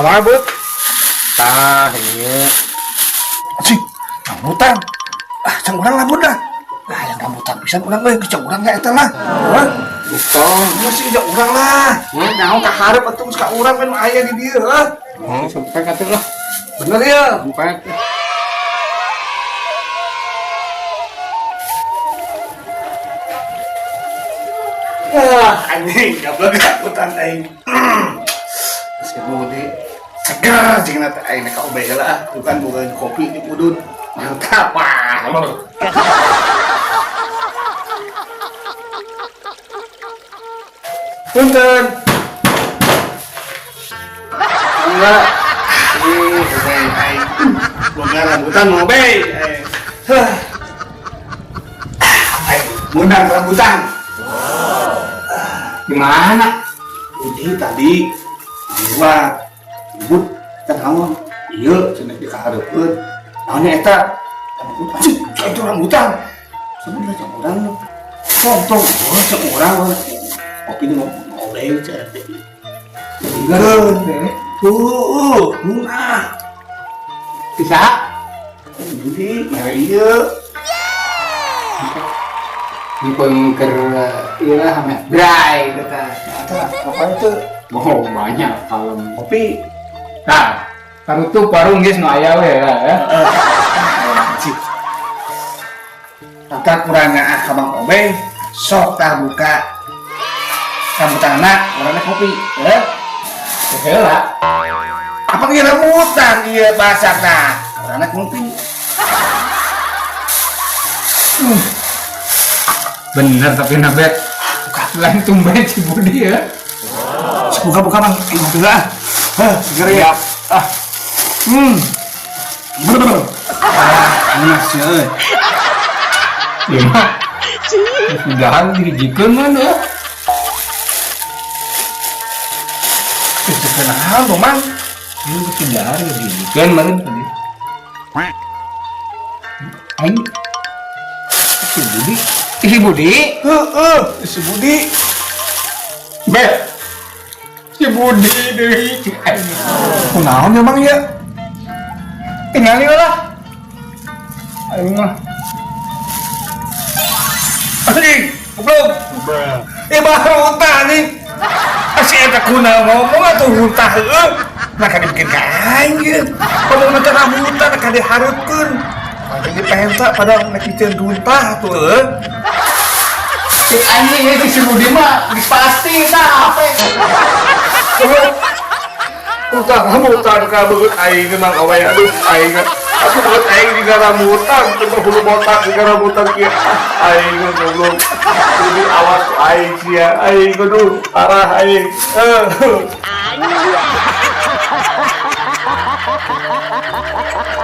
kumaha beut tah ieu cing rambutan cang urang lamun dah yang rambutan pisan urang euy ke cang urang nya eta mah bukan masih cang urang lah nyaho ka hareup atuh ka urang kan aya di dieu sampai atuh lah bener ya sampai anjing gablok rambutan aing geus kebudi segar jeung na teh aing ka obeh lah bukan bukan kopi di udun mantap loh punten enggak aing boga rambutan mau be munang rambutan gimana ini tadi gua ribut kan kamu iya cenah dikahareupeun naonnya eta anjing itu rambutan sebenarnya cang urang tong cang urang kopi ngobeng cara teh tinggalin nah bisa jadi ya iya di pengker iya hame dry kata apa itu oh banyak kalau kopi nah kalau tuh parung guys no aya we lah ya tak kurangnya ka Bang Obeng sok tah buka rambutan anak warna kopi ya heula apa ge rambutan ieu basakna warna kopi bener tapi nabet lain tumben si Budi ya buka bang itu lah segera ya bener enak sih ya mah sudahan dirijikeun mana itu kenal tuh man ini sudahan dirijikeun mana tadi aing si Budi si Budi si Budi bet si Budi deui cik aing kunaon memang ya tinggalin lah aing mah anjing goblok baru untah anjing asih eta kuna ngomong atuh untah heueuh nah ka dibikin ka aing geus ngomong teh rambutan ka dihareupeun anjing dipenta pada nekiceun duntah atuh heueuh cik anjing itu si Budi mah dipasti tah ape untah rambutan ka beut aing memang awe aduh aing aku buat aing di rambutan coba bulu botak di rambutan kieu aing goblok jadi awas aing sia aing kudu parah aing